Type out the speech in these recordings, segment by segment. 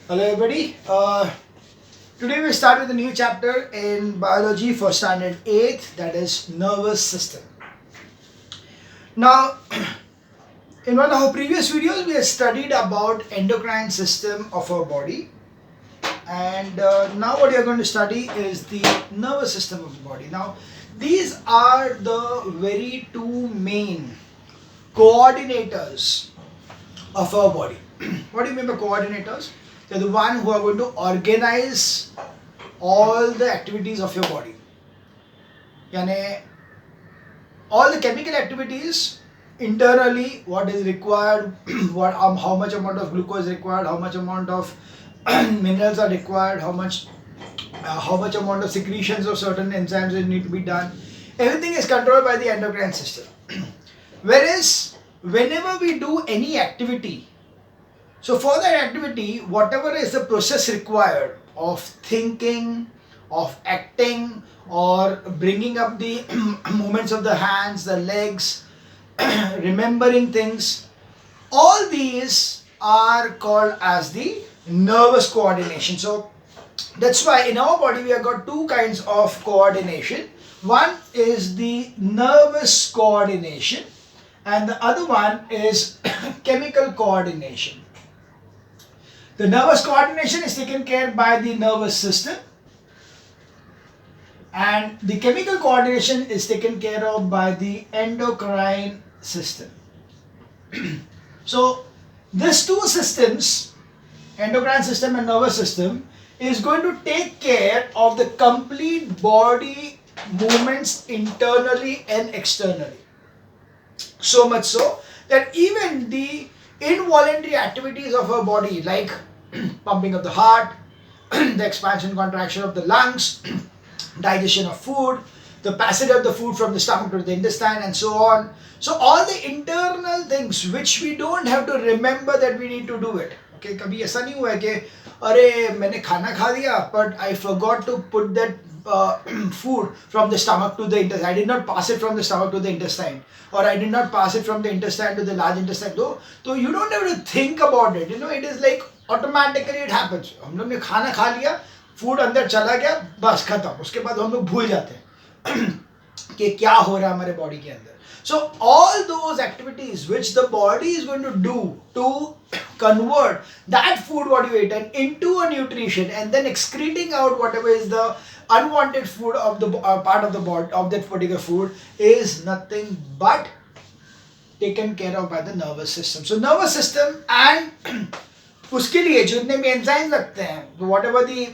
Hello everybody. Today we start with a new chapter in biology for standard 8, that is nervous system. Now, in one of our previous videos we have studied about endocrine system of our body, and now what we are going to study is the nervous system of the body. Now, these are the very two main coordinators of our body. What do you mean by coordinators? They're the one who are going to organize all the activities of your body. Yani, all the chemical activities internally, what is required, how much amount of glucose is required, how much amount of minerals are required, how much amount of secretions of certain enzymes that need to be done. Everything is controlled by the endocrine system. Whereas whenever we do any activity, so for that activity, whatever is the process required of thinking, of acting, or bringing up the movements of the hands, the legs, remembering things, all these are called as the nervous coordination. So that's why in our body we have got two kinds of coordination. One is the nervous coordination and the other one is chemical coordination. The nervous coordination is taken care by the nervous system, and the chemical coordination is taken care of by the endocrine system. So these two systems, endocrine system and nervous system, is going to take care of the complete body movements internally and externally. So much so that even the involuntary activities of our body, like pumping of the heart, the expansion contraction of the lungs, digestion of food, the passage of the food from the stomach to the intestine, and so on. So all the internal things which we don't have to remember that we need to do it. Okay, कभी ऐसा नहीं हुआ है कि अरे मैंने खाना खा लिया but I forgot to put that food from the stomach to the intestine. I did not pass it from the stomach to the intestine, or I did not pass it from the intestine to the large intestine. So you don't have to think about it. You know, it is like automatically it happens. हम लोग ने खाना खा लिया, food अंदर चला गया, बस खत्म. उसके बाद हम लोग भूल जाते हैं कि क्या हो रहा है हमारे बॉडी के अंदर. So all those activities which the body is going to do to convert that food what you eaten into a nutrition and then excreting out whatever is the unwanted food of the part of the body of that particular food is nothing but taken care of by the nervous system. So nervous system and उसके लिए जितने भी enzymes लगते हैं, whatever the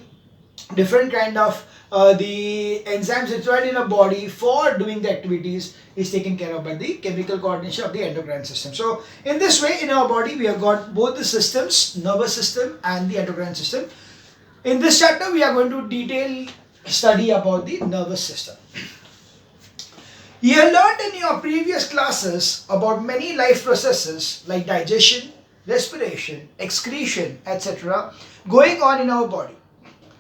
different kind of the enzymes required in a body for doing the activities is taken care of by the chemical coordination of the endocrine system. So in this way, in our body we have got both the systems, nervous system and the endocrine system. In this chapter we are going to detail study about the nervous system. You have learned in your previous classes about many life processes like digestion, respiration, excretion, etc. going on in our body.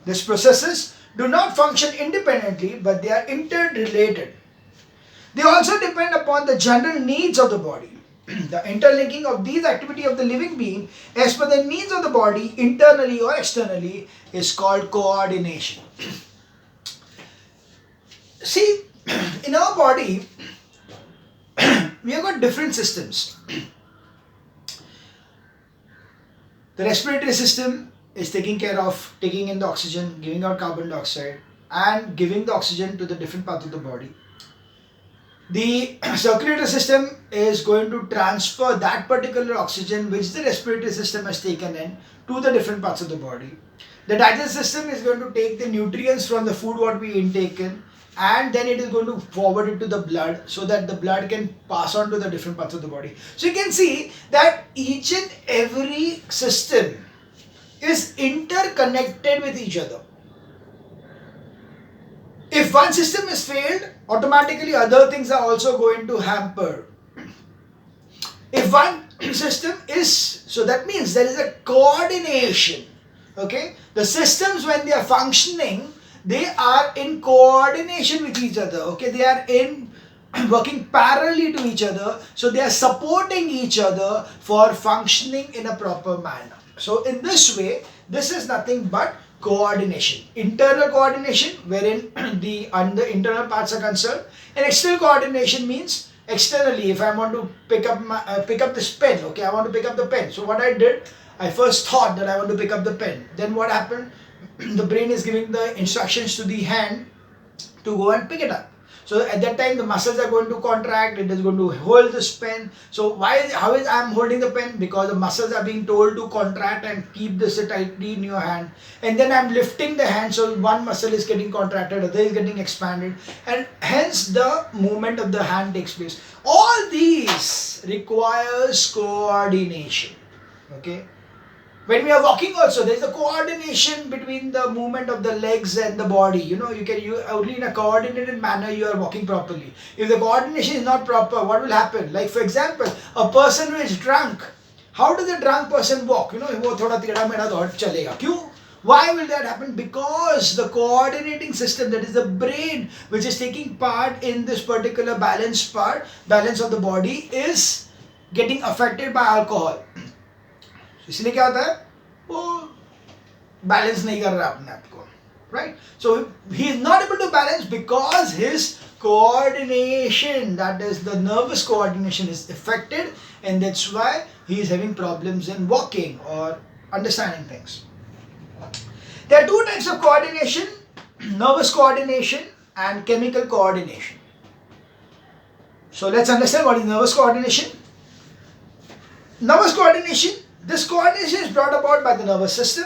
These processes do not function independently, but they are interrelated. They also depend upon the general needs of the body. The interlinking of these activities of the living being as per the needs of the body, internally or externally, is called coordination. See, in our body, we have got different systems. The respiratory system is taking care of taking in the oxygen, giving out carbon dioxide, and giving the oxygen to the different parts of the body. The circulatory system is going to transfer that particular oxygen which the respiratory system has taken in to the different parts of the body. The digestive system is going to take the nutrients from the food what we intake in, and then it is going to forward it to the blood so that the blood can pass on to the different parts of the body. So you can see that each and every system is interconnected with each other. If one system is failed, automatically other things are also going to hamper. If one system is, so that means there is a coordination. Okay, the systems when they are functioning, they are in coordination with each other. Okay, they are in working parallelly to each other, so they are supporting each other for functioning in a proper manner. So in this way, this is nothing but coordination. Internal coordination, wherein the internal parts are concerned, and external coordination means externally. If I want to pick up this pen, okay, I want to pick up the pen. So what I did, I first thought that I want to pick up the pen. Then what happened? The brain is giving the instructions to the hand to go and pick it up. So at that time the muscles are going to contract, it is going to hold this pen. So how is I am holding the pen? Because the muscles are being told to contract and keep this tightly in your hand. And then I am lifting the hand, so one muscle is getting contracted, other is getting expanded, and hence the movement of the hand takes place. All these requires coordination. Okay. When we are walking also, there is a coordination between the movement of the legs and the body. You only in a coordinated manner you are walking properly. If the coordination is not proper, what will happen? Like for example, a person who is drunk, how does a drunk person walk? वो थोड़ा टेढ़ा मेढ़ा दौड़ चलेगा. क्यों? Why will that happen? Because the coordinating system, that is the brain, which is taking part in this particular balance of the body, is getting affected by alcohol. इसलिए क्या होता है, वो बैलेंस नहीं कर रहा अपने आप को, right? So he is not able to balance because his coordination, that is the nervous coordination, is affected, and that's why he is having problems in walking or understanding things. There are two types of coordination: nervous coordination and chemical coordination. So let's understand what is nervous coordination. Nervous coordination. This coordination is brought about by the nervous system.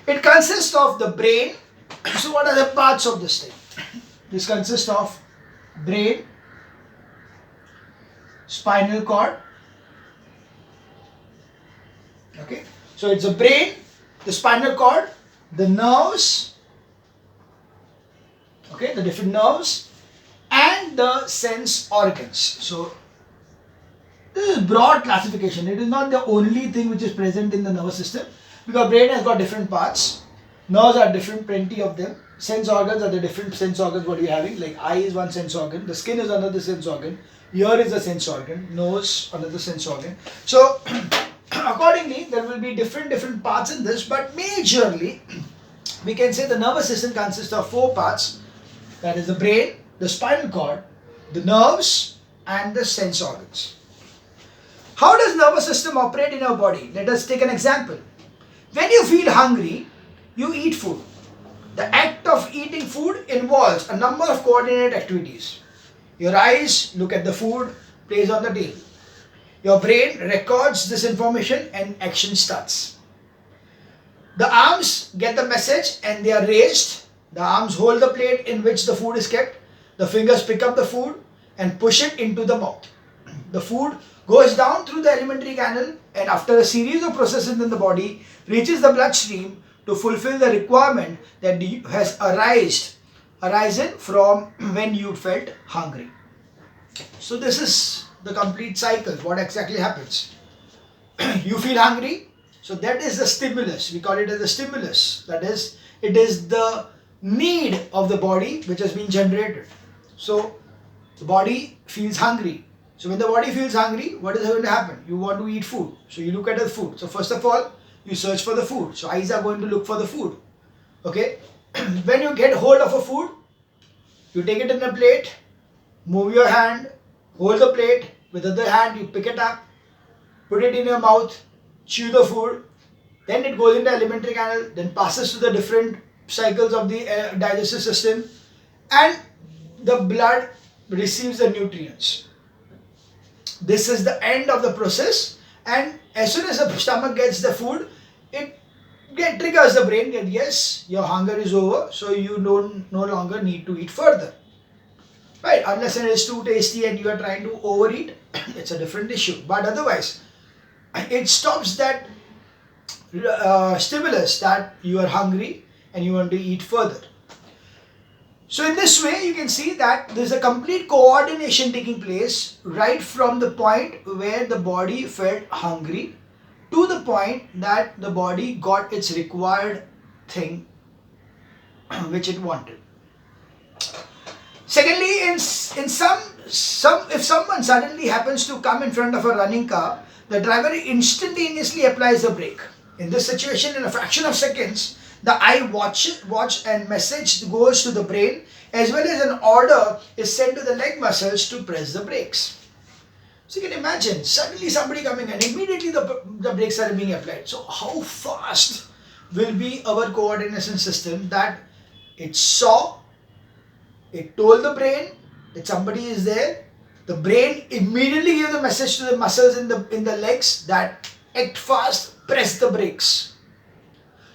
It consists of the brain. So what are the parts of this thing? This consists of brain, spinal cord. Okay. So it's the brain, the spinal cord, the nerves, okay, the different nerves, and the sense organs. So this is broad classification. It is not the only thing which is present in the nervous system, because brain has got different parts. Nerves are different, plenty of them. Sense organs are the different sense organs what we are having. Like eye is one sense organ, the skin is another sense organ, ear is a sense organ, nose another sense organ. So accordingly, there will be different parts in this, but majorly we can say the nervous system consists of four parts. That is the brain, the spinal cord, the nerves, and the sense organs. How does nervous system operate in our body? Let us take an example. When you feel hungry, you eat food. The act of eating food involves a number of coordinated activities. Your eyes look at the food placed on the table. Your brain records this information and action starts. The arms get the message and they are raised. The arms hold the plate in which the food is kept. The fingers pick up the food and push it into the mouth. The food goes down through the alimentary canal and after a series of processes in the body reaches the bloodstream to fulfill the requirement that has arisen from when you felt hungry. So this is the complete cycle. What exactly happens? You feel hungry, so that is the stimulus. We call it as a stimulus. That is, it is the need of the body which has been generated. So the body feels hungry. So when the body feels hungry, what is going to happen? You want to eat food. So you look at the food. So first of all, you search for the food. So eyes are going to look for the food. Okay. When you get hold of a food, you take it in a plate, move your hand, hold the plate, with the other hand you pick it up, put it in your mouth, chew the food, then it goes into the alimentary canal, then passes to the different cycles of the digestive system, and the blood receives the nutrients. This is the end of the process, and as soon as the stomach gets the food, it triggers the brain that yes, your hunger is over, so you no longer need to eat further. Right? Unless it is too tasty and you are trying to overeat, it's a different issue. But otherwise, it stops that stimulus that you are hungry and you want to eat further. So in this way, you can see that there is a complete coordination taking place right from the point where the body felt hungry to the point that the body got its required thing which it wanted. Secondly, if someone suddenly happens to come in front of a running car, the driver instantaneously applies the brake. In this situation, in a fraction of seconds, the eye watch and message goes to the brain, as well as an order is sent to the leg muscles to press the brakes. So you can imagine suddenly somebody coming and immediately the brakes are being applied. So how fast will be our coordination system that it saw, it told the brain that somebody is there. The brain immediately gave the message to the muscles in the legs that act fast, press the brakes.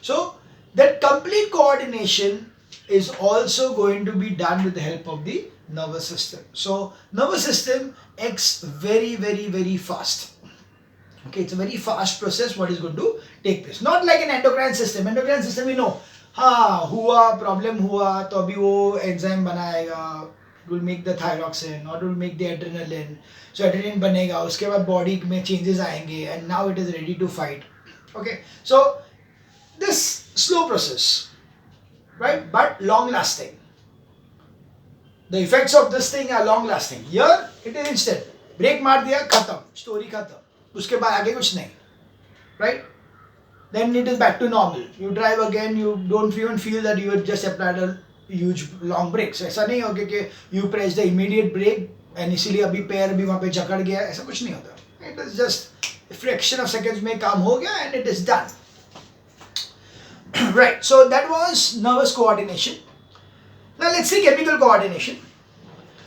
So that complete coordination is also going to be done with the help of the nervous system. So nervous system acts very, very, very fast. Okay, it's a very fast process what is going to take place. Not like an endocrine system. Endocrine system we know, हुआ problem हुआ तो अभी वो enzyme बनाएगा, it will make the thyroxine or it will make the adrenaline. So adrenaline बनेगा, उसके बाद body में changes आएंगे and now it is ready to fight. Okay, so this slow process, right, but long lasting. The effects of this thing are long lasting. Here it is instant. Break मार दिया खत्म, story खत्म. उसके बाद आगे कुछ नहीं, right? Then it is back to normal. You drive again, you don't even feel that you had just applied a huge long brake. So ऐसा नहीं होगा कि you press the immediate brake and इसीलिए अभी पैर भी वहाँ पे जकड़ गया, ऐसा कुछ नहीं होता. It is just a fraction of seconds में काम हो गया and it is done. Right, so that was nervous coordination. Now let's see chemical coordination.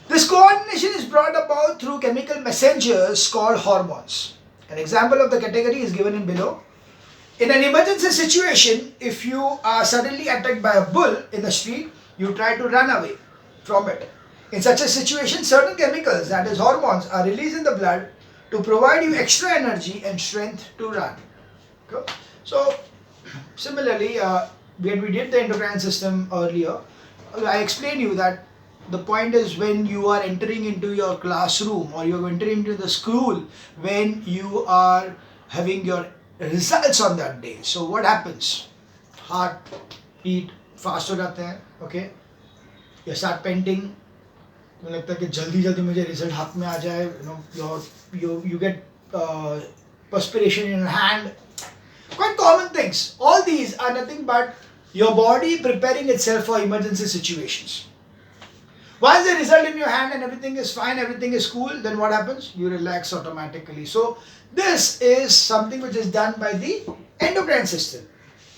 This coordination is brought about through chemical messengers called hormones. An example of the category is given in below. In an emergency situation, if you are suddenly attacked by a bull in the street, you try to run away from it. In such a situation, certain chemicals, that is hormones, are released in the blood to provide you extra energy and strength to run. Okay? So, similarly, when we did the endocrine system earlier, I explained you that the point is when you are entering into your classroom or you are entering into the school, when you are having your results on that day. So what happens? Heart beat fast हो जाते हैं, okay? You start panting. मुझे लगता है कि जल्दी जल्दी मुझे result हाथ में आ जाए. You get perspiration in your hand. Quite common things. All these are nothing but your body preparing itself for emergency situations. Once the result in your hand and everything is fine, everything is cool, then what happens? You relax automatically. So this is something which is done by the endocrine system.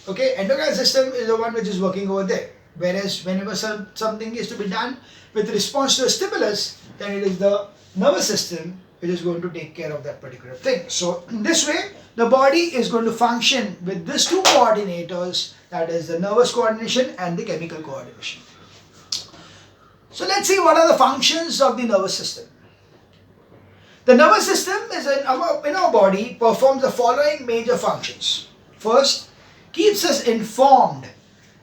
Okay, endocrine system is the one which is working over there. Whereas whenever something is to be done with response to a stimulus, then it is the nervous system which is going to take care of that particular thing. So in this way, the body is going to function with these two coordinators, that is the nervous coordination and the chemical coordination. So let's see what are the functions of the nervous system. The nervous system is in our body performs the following major functions. First, keeps us informed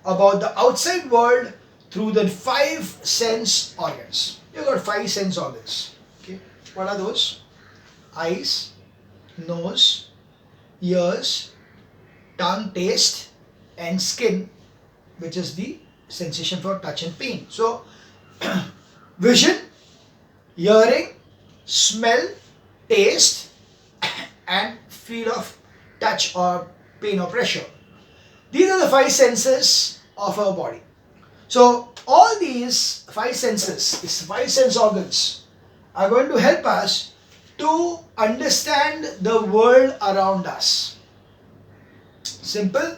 about the outside world through the 5 sense organs. You've got 5 sense organs. Okay, what are those? Eyes, nose, ears, tongue, taste, and skin, which is the sensation for touch and pain. So vision, hearing, smell, taste, and feel of touch or pain or pressure. These are the 5 senses of our body. So all these 5 senses, these 5 sense organs, are going to help us to understand the world around us. Simple.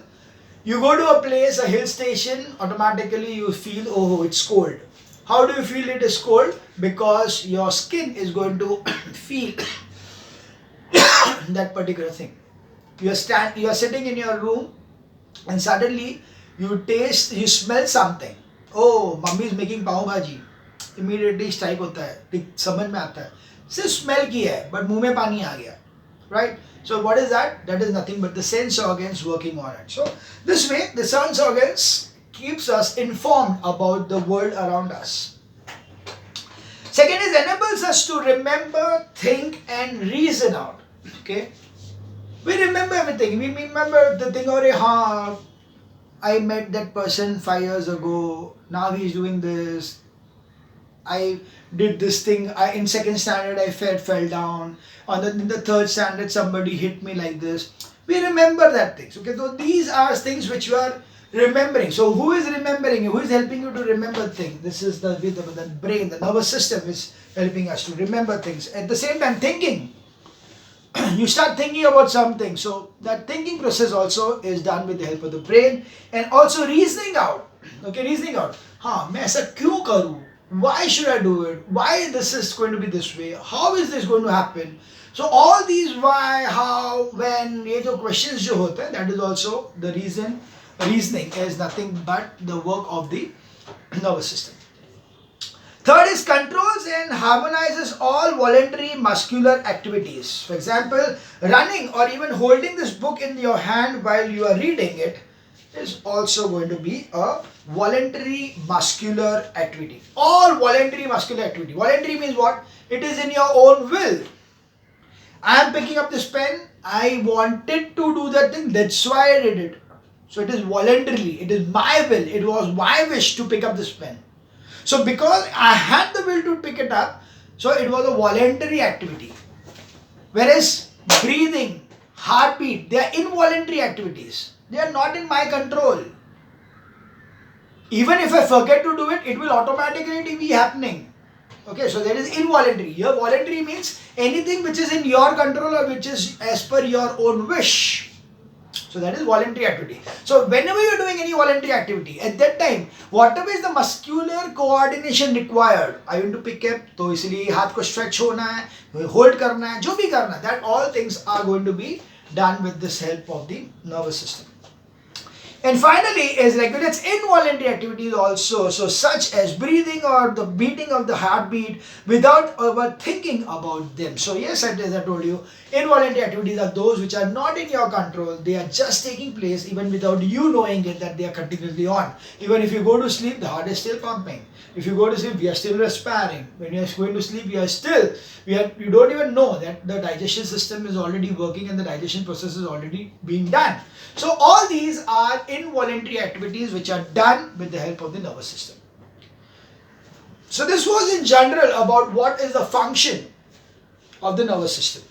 You go to a place, a hill station, automatically you feel, oh, it's cold. How do you feel it is cold? Because your skin is going to feel that particular thing. You are sitting in your room and suddenly you smell something. Oh, mummy is making pav bhaji. Immediately strike होता है, समझ में आता है. सिर्फ smell की है, but मुंह में पानी आ गया, right? So what is that? That is nothing but the sense organs working on it. So this way, the sense organs keeps us informed about the world around us. Second is enables us to remember, think, and reason out. Okay, we remember everything. We remember the thing. Oh, I met that person 5 years ago. Now he's doing this. I did this thing. In second standard I fell down. In the third standard somebody hit me like this. We remember that things. Okay, so these are things which you are remembering. So who is remembering you? Who is helping you to remember things? This is the brain, the nervous system is helping us to remember things. At the same time, thinking. You start thinking about something. So that thinking process also is done with the help of the brain, and also reasoning out. Okay, reasoning out. मैं ऐसा क्यों करूँ? Why should I do it? Why this is going to be this way? How is this going to happen? So all these why, how, when, ये जो questions जो होते हैं, that is also the reason. Reasoning is nothing but the work of the nervous system. Third is controls and harmonizes all voluntary muscular activities. For example, running or even holding this book in your hand while you are reading it is also going to be a voluntary muscular activity. All voluntary muscular activity. Voluntary means what? It is in your own will. I am picking up this pen. I wanted to do that thing. That's why I did it. So it is voluntarily. It is my will. It was my wish to pick up this pen. So because I had the will to pick it up, so it was a voluntary activity. Whereas breathing, heartbeat, they are involuntary activities. They are not in my control. Even if I forget to do it, it will automatically be happening. Okay, so that is involuntary. Here voluntary means anything which is in your control or which is as per your own wish. So that is voluntary activity. So whenever you are doing any voluntary activity, at that time, whatever is the muscular coordination required, I want to pick up, तो इसलिए हाथ को stretch होना है, hold करना है, जो भी करना है, that all things are going to be done with this help of the nervous system. And finally is regulates involuntary activities also, so such as breathing or the beating of the heartbeat without overthinking about them. So yes, as I told you, involuntary activities are those which are not in your control. They are just taking place even without you knowing it, that they are continuously on. Even if you go to sleep, the heart is still pumping. If you go to sleep, we are still respiring. When you are going to sleep, you don't even know that the digestion system is already working and the digestion process is already being done. So all these are involuntary activities which are done with the help of the nervous system. So this was in general about what is the function of the nervous system.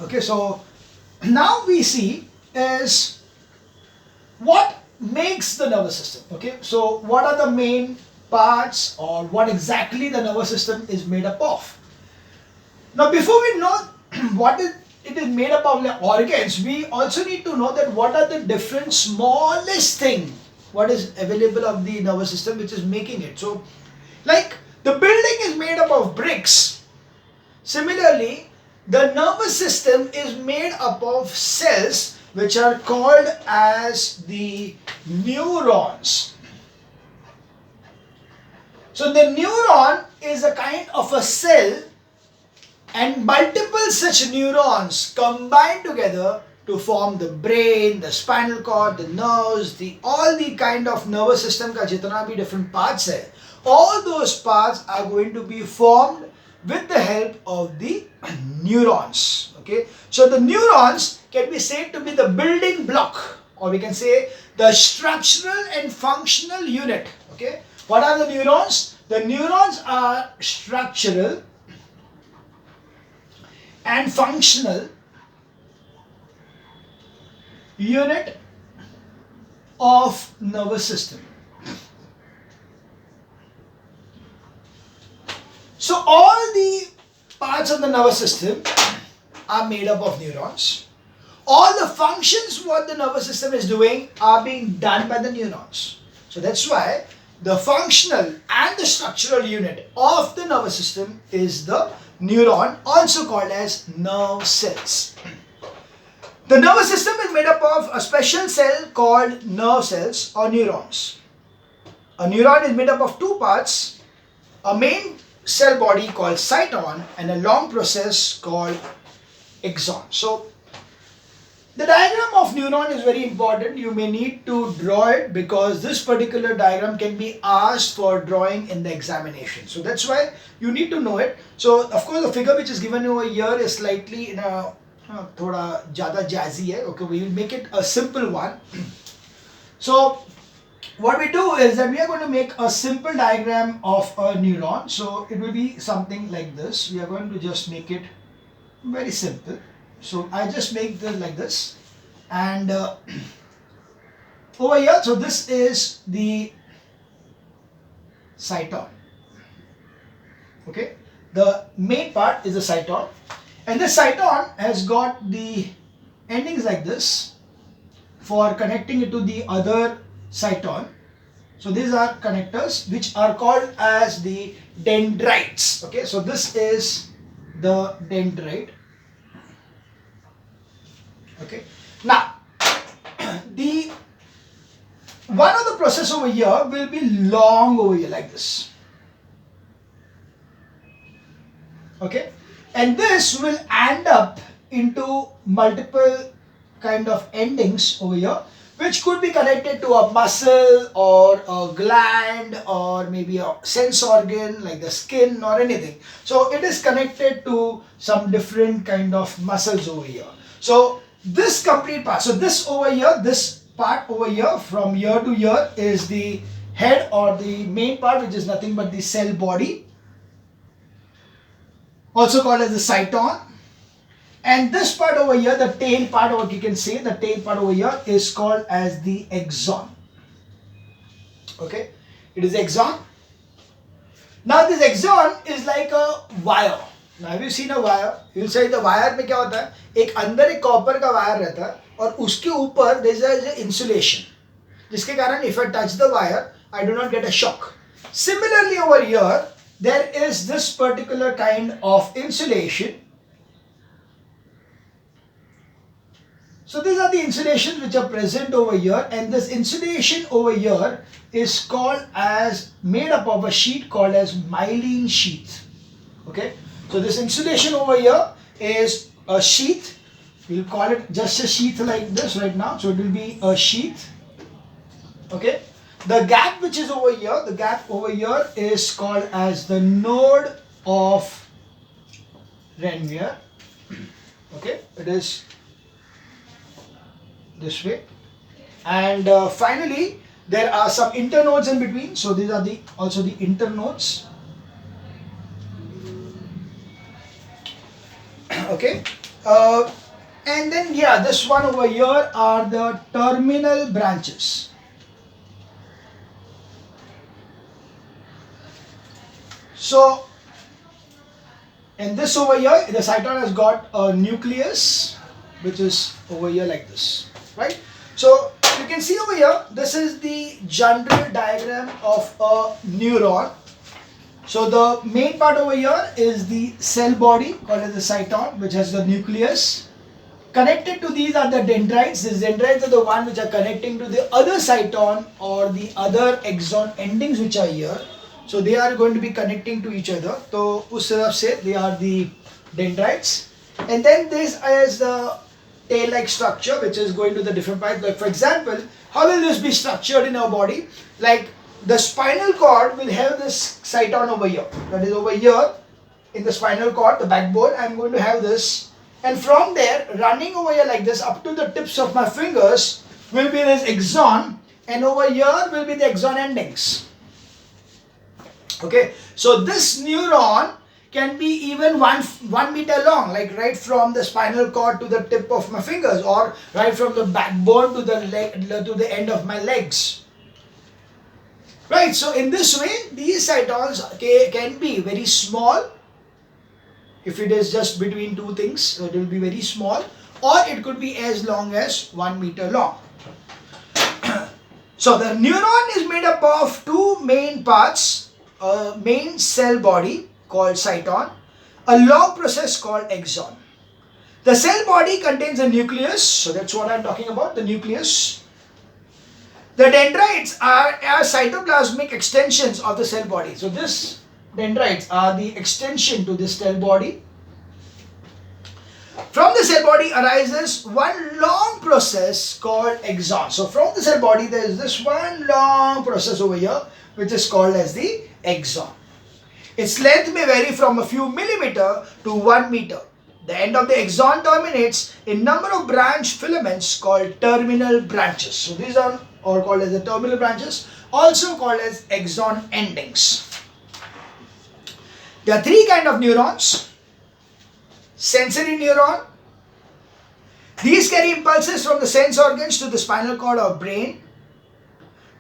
Okay, so now we see is what makes the nervous system. Okay, so what are the main parts or what exactly the nervous system is made up of. Now before we know what it is made up of the organs, we also need to know that what are the different smallest thing what is available of the nervous system which is making it. So like the building is made up of bricks. Similarly, the nervous system is made up of cells which are called as the neurons. So the neuron is a kind of a cell, and multiple such neurons combine together to form the brain, the spinal cord, the nerves, all the kind of nervous system ka jitna bhi different parts hai. All those parts are going to be formed with the help of the neurons. Okay, so the neurons can be said to be the building block, or we can say the structural and functional unit. Okay, what are the neurons? The neurons are structural and functional unit of nervous system. So all the parts of the nervous system are made up of neurons. All the functions what the nervous system is doing are being done by the neurons. So that's why the functional and the structural unit of the nervous system is the neuron, also called as nerve cells. The nervous system is made up of a special cell called nerve cells or neurons. A neuron is made up of two parts, a main cell body called cyton and a long process called axon. So the diagram of neuron is very important. You may need to draw it because this particular diagram can be asked for drawing in the examination. So that's why you need to know it. So of course the figure which is given over here is slightly in a thoda jada jazzy hai. Okay, we will make it a simple one. So what we do is that we are going to make a simple diagram of a neuron. So it will be something like this. We are going to just make it very simple. So I just make this like this. And over here, so this is the cyton. Okay, the main part is the cyton, and the cyton has got the endings like this for connecting it to the other cyton. So these are connectors which are called as the dendrites. Okay, so this is the dendrite. Okay, now the one of the process over here will be long over here like this. Okay, and this will end up into multiple kind of endings over here, which could be connected to a muscle or a gland or maybe a sense organ like the skin or anything. So it is connected to some different kind of muscles over here. So this complete part, so this over here, this part over here from here to here is the head or the main part, which is nothing but the cell body, also called as the cyton. And this part over here, the tail part, or what you can say, the tail part over here is called as the axon. Okay, it is axon. Now this axon is like a wire. Now have you seen a wire? You will say the wire में क्या होता है? एक अंदर एक copper का wire रहता है और उसके ऊपर there is a insulation, जिसके कारण if I touch the wire, I do not get a shock. Similarly over here, there is this particular kind of insulation. So these are the insulations which are present over here, and this insulation over here is called as, made up of a sheet called as myelin sheath. Okay, so this insulation over here is a sheath. We'll call it just a sheath like this right now. So it will be a sheath. Okay, the gap which is over here, the gap over here is called as the node of Renvier. Okay, it is this way, and finally there are some internodes in between. So these are the also the internodes. Okay, and then yeah, this one over here are the terminal branches. So in this over here, the cyton has got a nucleus which is over here like this, right? So you can see over here, this is the general diagram of a neuron. So the main part over here is the cell body called as the cyton, which has the nucleus. Connected to these are the dendrites. These dendrites are the one which are connecting to the other cyton or the other axon endings which are here. So they are going to be connecting to each other. So us taraf se they are the dendrites. And then this is the tail-like structure which is going to the different parts. Like for example, how will this be structured in our body? Like the spinal cord will have this cyton over here. That is over here in the spinal cord, the backbone. I am going to have this. And from there, running over here like this up to the tips of my fingers will be this axon. And over here will be the axon endings. Okay, so this neuron can be even one meter long, like right from the spinal cord to the tip of my fingers, or right from the backbone to the leg, to the end of my legs. Right, so in this way, these cytons can be very small. If it is just between two things, it will be very small, or it could be as long as 1 meter long. So the neuron is made up of two main parts. A main cell body called cyton, a long process called axon. The cell body contains a nucleus, so that's what I'm talking about, the nucleus. The dendrites are cytoplasmic extensions of the cell body. So this dendrites are the extension to the cell body. From the cell body arises one long process called axon. So from the cell body there is this one long process over here which is called as the axon. Its length may vary from a few millimeter to 1 meter. The end of the axon terminates in number of branch filaments called terminal branches. So these are called as the terminal branches, also called as axon endings. There are three kinds of neurons: sensory neuron, These carry impulses from the sense organs to the spinal cord or brain.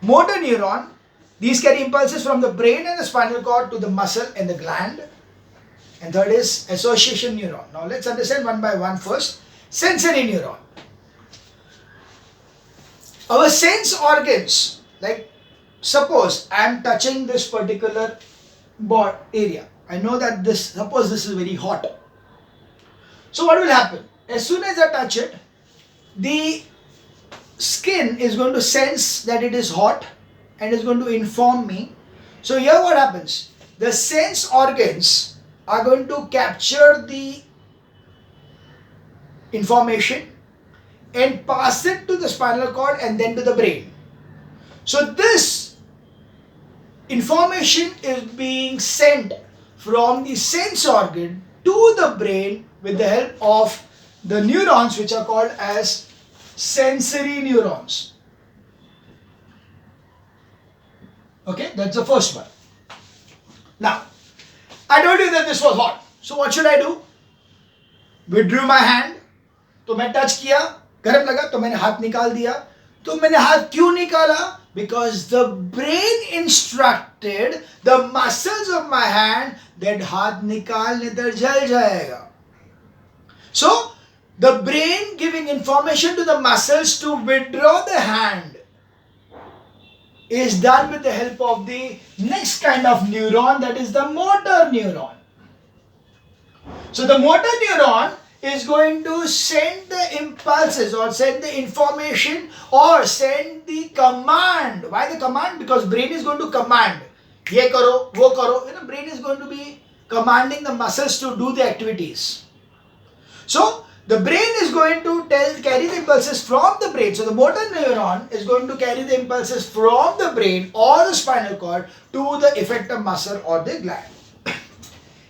Motor neuron, these carry impulses from the brain and the spinal cord to the muscle and the gland. And third is association neuron. Now let's understand one by one first. Sensory neuron. Our sense organs, like suppose I am touching this particular area. I know that suppose this is very hot. So what will happen? As soon as I touch it, the skin is going to sense that it is hot and is going to inform me. So here what happens? The sense organs are going to capture the information and pass it to the spinal cord and then to the brain. So this information is being sent from the sense organ to the brain with the help of the neurons, which are called as sensory neurons. Okay, that's the first one. Now, I told you that this was hot. So what should I do? Withdrew my hand. तो मैं touch किया, गर्म लगा तो मैंने हाथ निकाल दिया. तो मैंने हाथ क्यों निकाला? Because the brain instructed the muscles of my hand that हाथ निकाल नहीं तो जल जाएगा. So the brain giving information to the muscles to withdraw the hand is done with the help of the next kind of neuron, that is the motor neuron. So the motor neuron is going to send the impulses or send the information or send the command. Why the command? Because brain is going to command. Ye karo, wo karo. You know, brain is going to be commanding the muscles to do the activities. So the brain is going to carry the impulses from the brain. So the motor neuron is going to carry the impulses from the brain or the spinal cord to the effector muscle or the gland.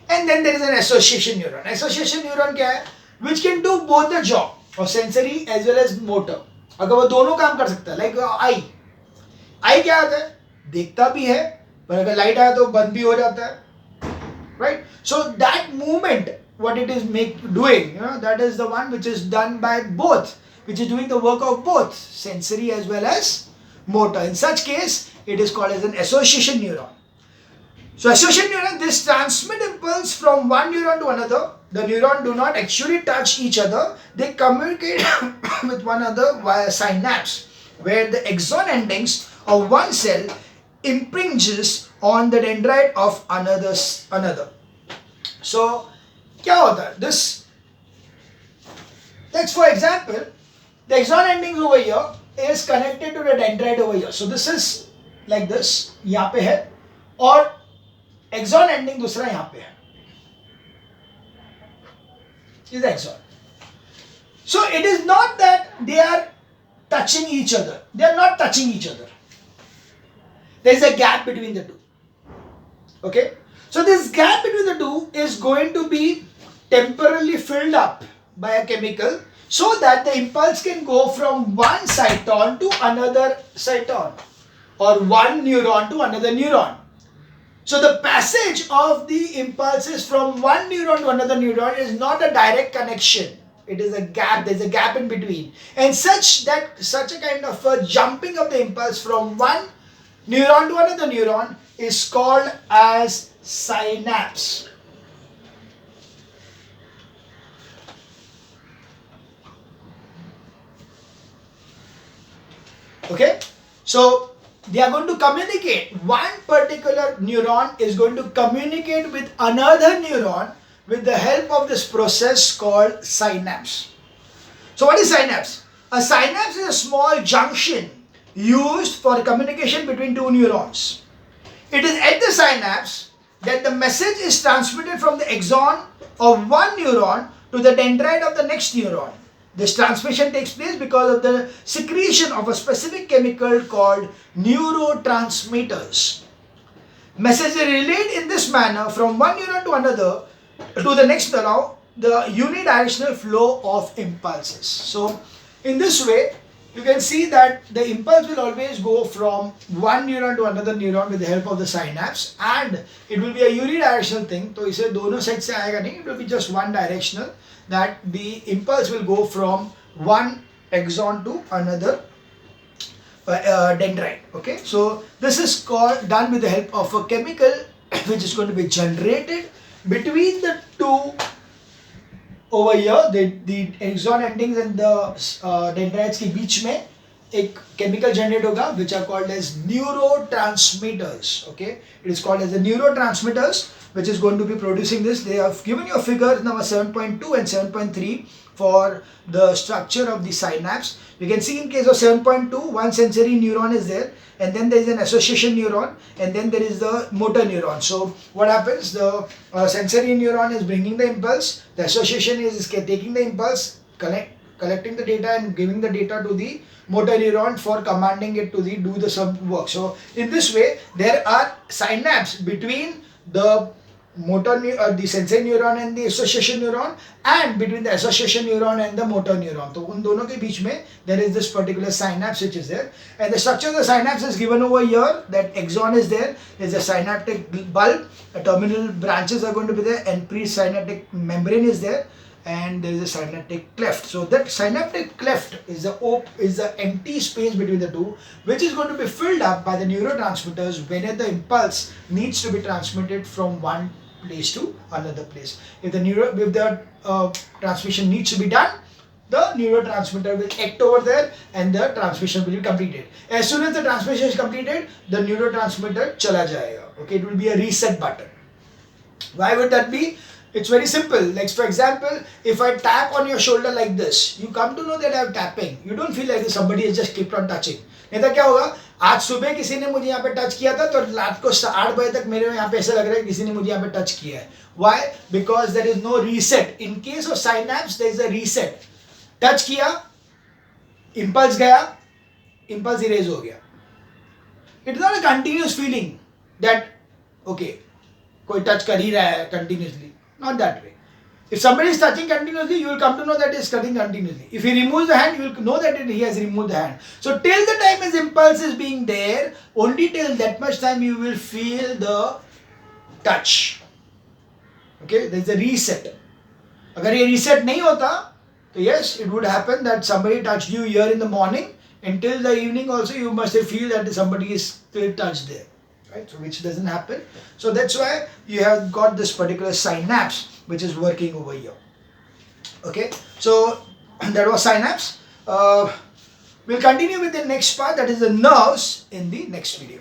And then there is an association neuron. Association neuron क्या है? Which can do both the job of sensory as well as motor. अगर वो दोनों काम कर सकता है, like eye. Eye क्या होता है? देखता भी है, पर अगर light आया तो बंद भी हो जाता है. Right? So that movement, what it is doing, that is the one which is done by both, which is doing the work of both sensory as well as motor. In such case, it is called as an association neuron. So association neuron, this transmit impulse from one neuron to another. The neuron do not actually touch each other. They communicate with one another via synapse, where the axon endings of one cell impinges on the dendrite of another. So क्या होता है? This, let's for example, the axon endings over here is connected to the dendrite over here. So this is like this, यहाँ पे है, और axon ending दूसरा यहाँ पे है. Is the axon. So it is not that they are touching each other. They are not touching each other. There is a gap between the two. Okay. So this gap between the two is going to be temporarily filled up by a chemical so that the impulse can go from one cyton to another cyton or one neuron to another neuron. So the passage of the impulses from one neuron to another neuron is not a direct connection. It is a gap. There is a gap in between, and such a kind of a jumping of the impulse from one neuron to another neuron is called as synapse. Okay, so they are going to communicate. One particular neuron is going to communicate with another neuron with the help of this process called synapse. So what is synapse? A synapse is a small junction used for communication between two neurons. It is at the synapse that the message is transmitted from the axon of one neuron to the dendrite of the next neuron. This transmission takes place because of the secretion of a specific chemical called neurotransmitters. Messages are relayed in this manner from one neuron to another to the next neuron, the unidirectional flow of impulses. So in this way, you can see that the impulse will always go from one neuron to another neuron with the help of the synapse, and it will be a unidirectional thing. So इसे दोनों side से आएगा नहीं, it will be just one directional, that the impulse will go from one axon to another dendrite. Okay, so this is done with the help of a chemical which is going to be generated between the two over here, the axon endings and the dendrites के बीच में एक chemical generate होगा which are called as neurotransmitters. Okay, it is called as the neurotransmitters which is going to be producing this. They have given you a figure number 7.2 and 7.3 for the structure of the synapse. You can see in case of 7.2, one sensory neuron is there, and then there is an association neuron, and then there is the motor neuron. So what happens? The sensory neuron is bringing the impulse, the association is taking the impulse, collecting the data and giving the data to the motor neuron for commanding it to do the some work. So in this way, there are synapse between the the sensory neuron and the association neuron, and between the association neuron and the motor neuron. So उन दोनों के बीच में there is this particular synapse which is there, and the structure of the synapse is given over here. That axon is there. There is a synaptic bulb. The terminal branches are going to be there, and presynaptic membrane is there, and there is a synaptic cleft. So that synaptic cleft is the empty space between the two, which is going to be filled up by the neurotransmitters whenever the impulse needs to be transmitted from one place to another place. If the transmission needs to be done, the neurotransmitter will act over there and the transmission will be completed. As soon as the transmission is completed, the neurotransmitter chala jayega. Okay, it will be a reset button. Why would that be? It's very simple. Like for example, if I tap on your shoulder like this, you come to know that I'm tapping. You don't feel like somebody has just kept on touching. नहीं तो क्या होगा? आज सुबह किसी ने मुझे यहाँ पे टच किया था, तो रात को 8 बजे तक मेरे यहाँ पे ऐसा लग रहा है किसी ने मुझे यहाँ पे टच किया है. Why? Because there is no reset. In case of synapse, there is a reset. Touch किया, impulse गया, impulse erase हो गया. It's not a continuous feeling that okay, कोई टच कर ही रहा है continuously. Not that way. If somebody is touching continuously, you will come to know that he is touching continuously. If he removes the hand, you will know that he has removed the hand. So till the time his impulse is being there, only till that much time you will feel the touch. Okay, there is a reset. अगर ये reset नहीं होता, तो yes, it would happen that somebody touched you here in the morning, until the evening also you must feel that somebody is still touched there. Right? So which doesn't happen. So that's why you have got this particular synapse which is working over here. Okay, so that was synapse. We'll continue with the next part, that is the nerves, in the next video.